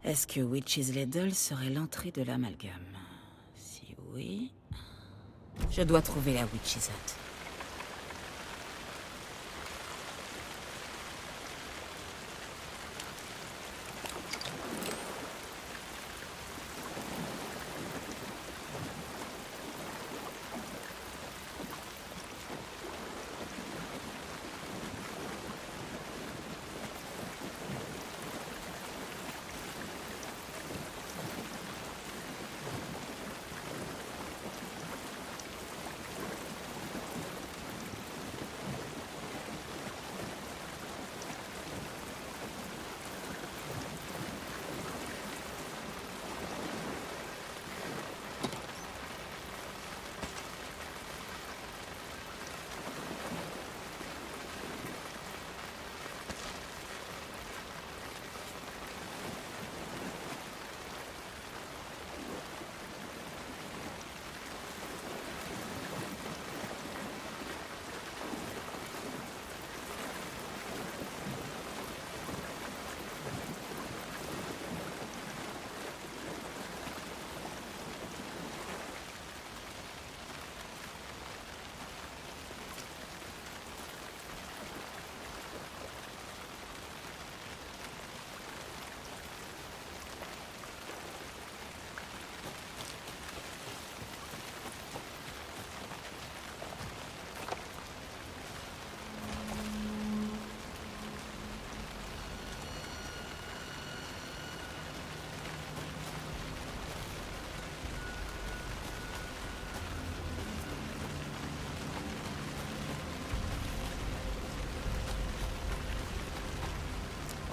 Est-ce que Witch's Ladle serait l'entrée de l'amalgame? Si oui... Je dois trouver la Witch's Hut.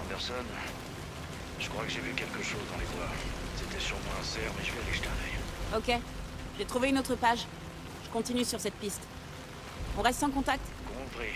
Anderson, je crois que j'ai vu quelque chose dans les bois. C'était sûrement un cerf, mais je vais aller jeter un œil. Ok. J'ai trouvé une autre page. Je continue sur cette piste. On reste en contact? Compris.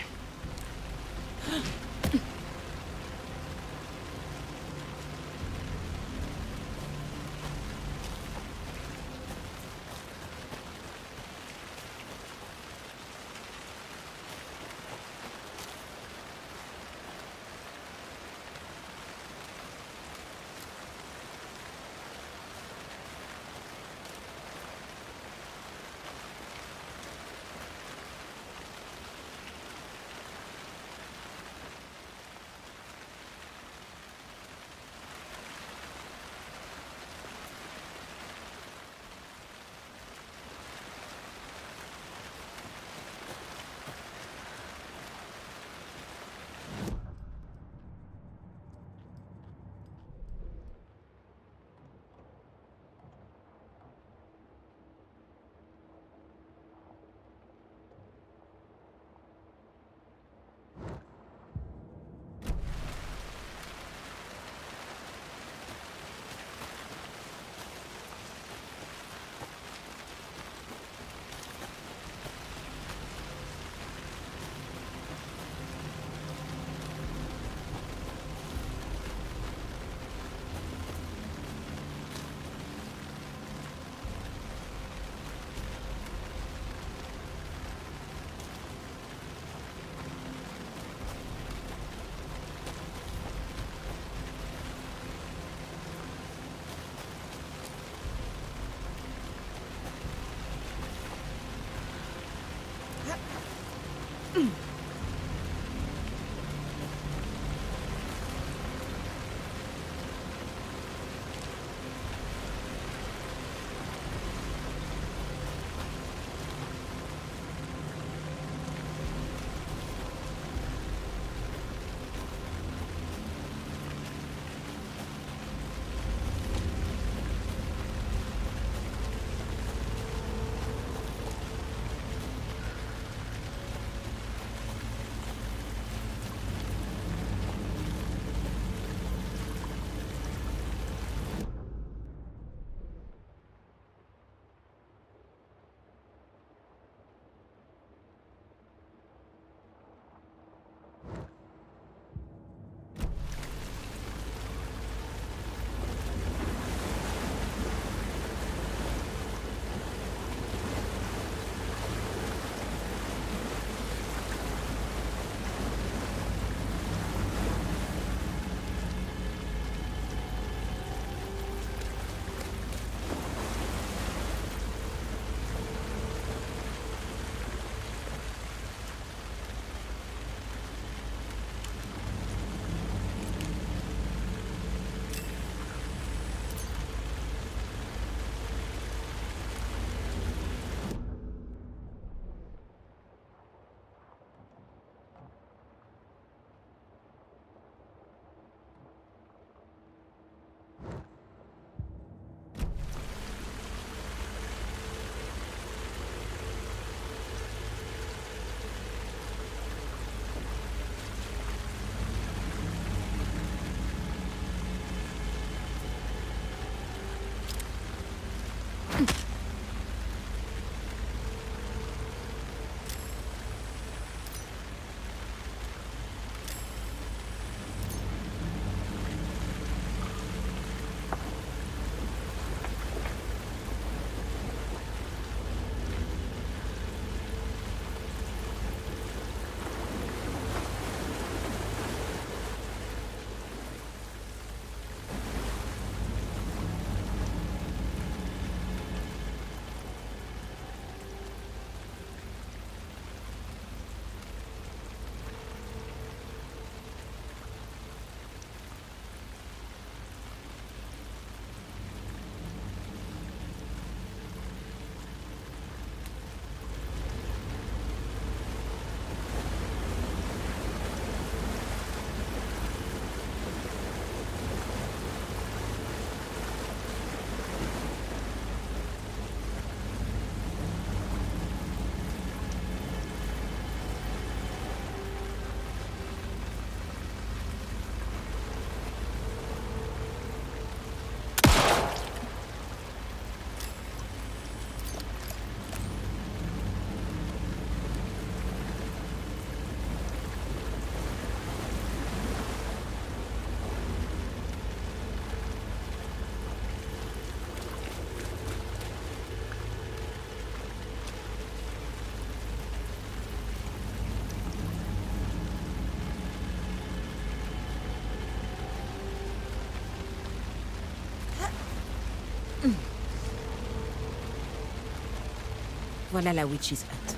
Voilà la Witch's Hut.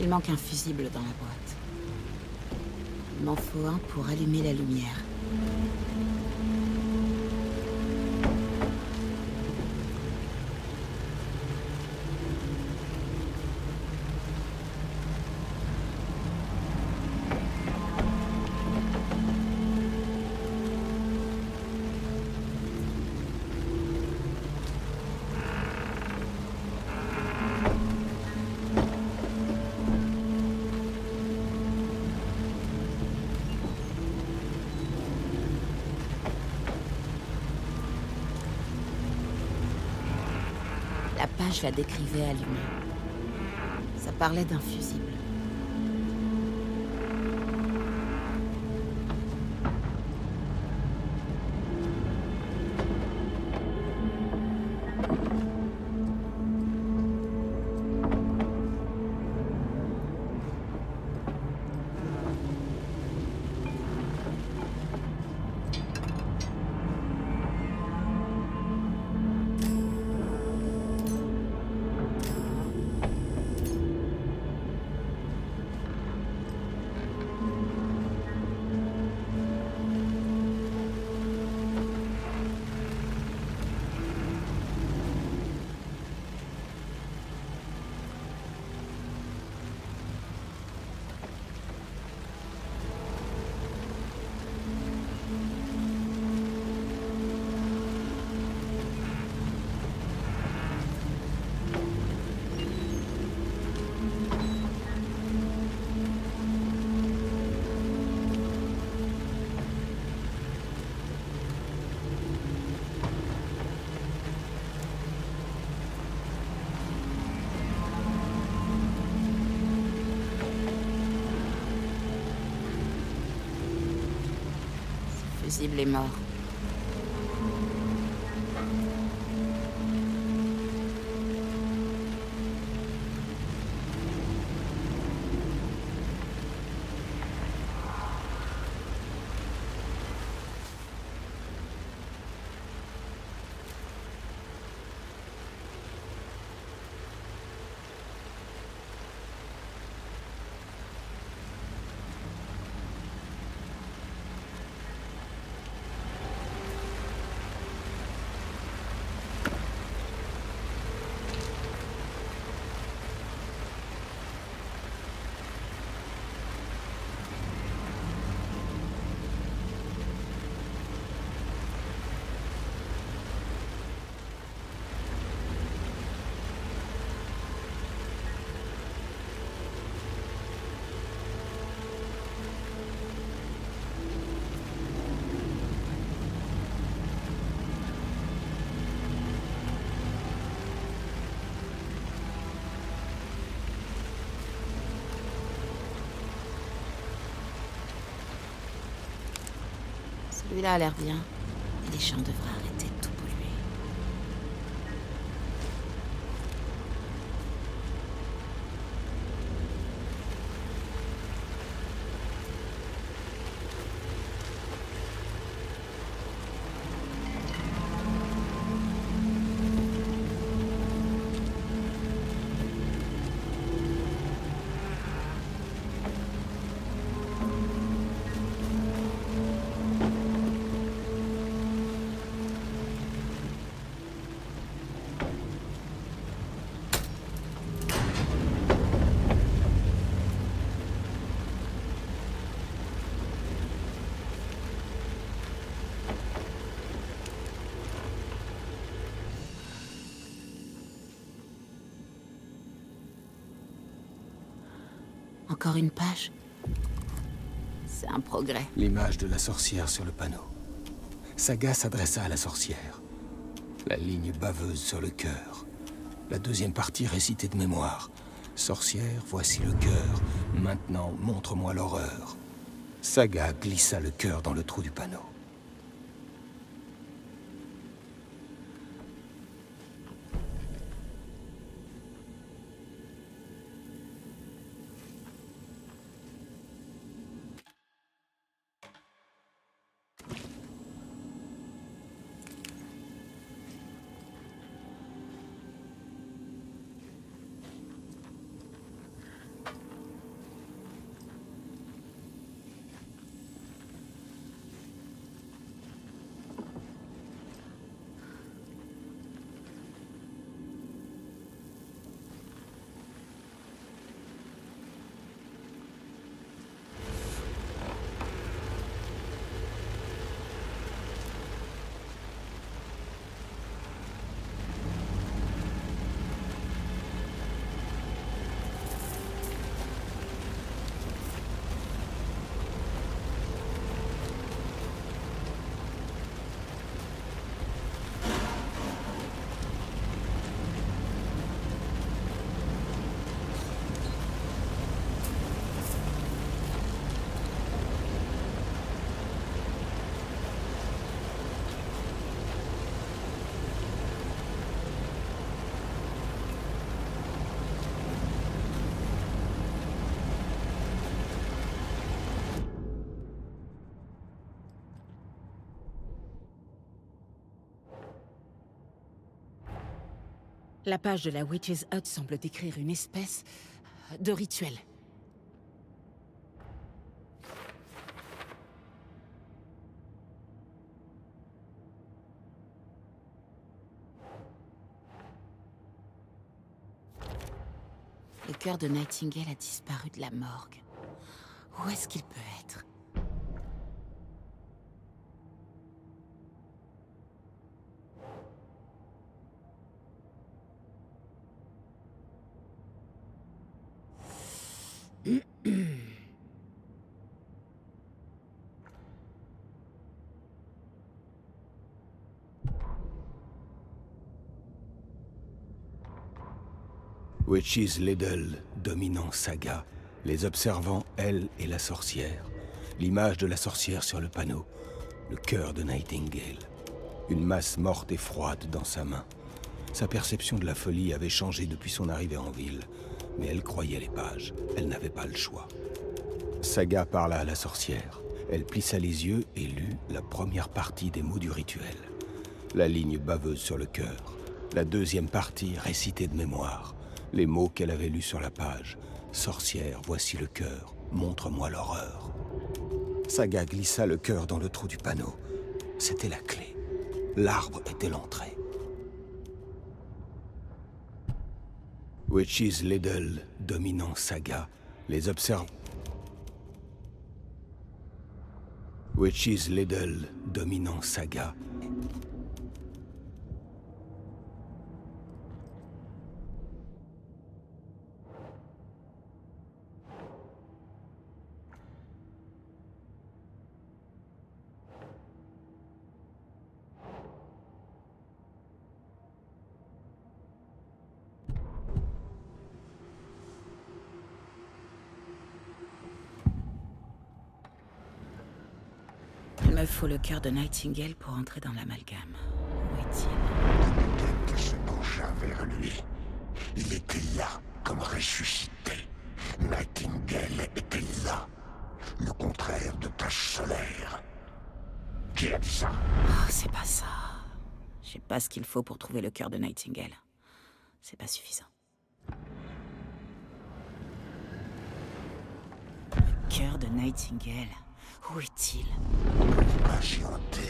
Il manque un fusible dans la boîte. Il m'en faut un pour allumer la lumière. La page la décrivait allumée. Ça parlait d'un fusible. Le fusible est mort. Celui-là a l'air bien. Et les champs devraient arrêter de tout polluer. Encore une page. C'est un progrès. L'image de la sorcière sur le panneau. Saga s'adressa à la sorcière. La ligne baveuse sur le cœur. La deuxième partie récitée de mémoire. Sorcière, voici le cœur. Maintenant, montre-moi l'horreur. Saga glissa le cœur dans le trou du panneau. La page de la Witch's Hut semble décrire une espèce de rituel. Le cœur de Nightingale a disparu de la morgue. Où est-ce qu'il peut être? Witch's Ladle, dominant Saga, les observant, elle et la sorcière. L'image de la sorcière sur le panneau, le cœur de Nightingale. Une masse morte et froide dans sa main. Sa perception de la folie avait changé depuis son arrivée en ville, mais elle croyait les pages, elle n'avait pas le choix. Saga parla à la sorcière. Elle plissa les yeux et lut la première partie des mots du rituel. La ligne baveuse sur le cœur. La deuxième partie récitée de mémoire. Les mots qu'elle avait lus sur la page. Sorcière, voici le cœur, montre-moi l'horreur. Saga glissa le cœur dans le trou du panneau. C'était la clé. L'arbre était l'entrée. Witch's Ladle, dominant Saga, les observe. Witch's Ladle, dominant Saga. Il me faut le cœur de Nightingale pour entrer dans l'amalgame. Où est-il? Se pencha vers lui. Il était là, comme ressuscité. Nightingale était là. Le contraire de tache solaire. Qui a dit ça? Oh, c'est pas ça. J'ai pas ce qu'il faut pour trouver le cœur de Nightingale. C'est pas suffisant. Le cœur de Nightingale. Où est-il? Patienté.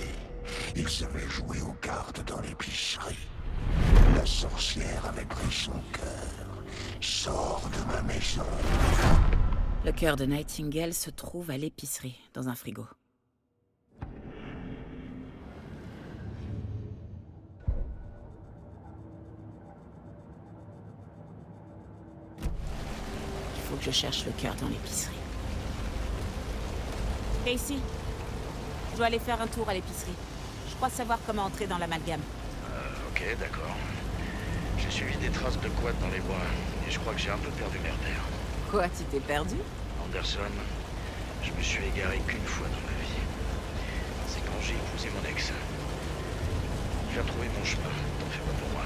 Il savait jouer aux cartes dans l'épicerie. La sorcière avait pris son cœur. Sors de ma maison. Le cœur de Nightingale se trouve à l'épicerie, dans un frigo. Il faut que je cherche le cœur dans l'épicerie. Casey, je dois aller faire un tour à l'épicerie. Je crois savoir comment entrer dans l'amalgame. Ok, d'accord. J'ai suivi des traces de quad dans les bois, et je crois que j'ai un peu perdu mes repères. Quoi, tu t'es perdu? Anderson, je me suis égaré qu'une fois dans ma vie. C'est quand j'ai épousé mon ex. J'ai retrouvé mon chemin, t'en fais pas pour moi.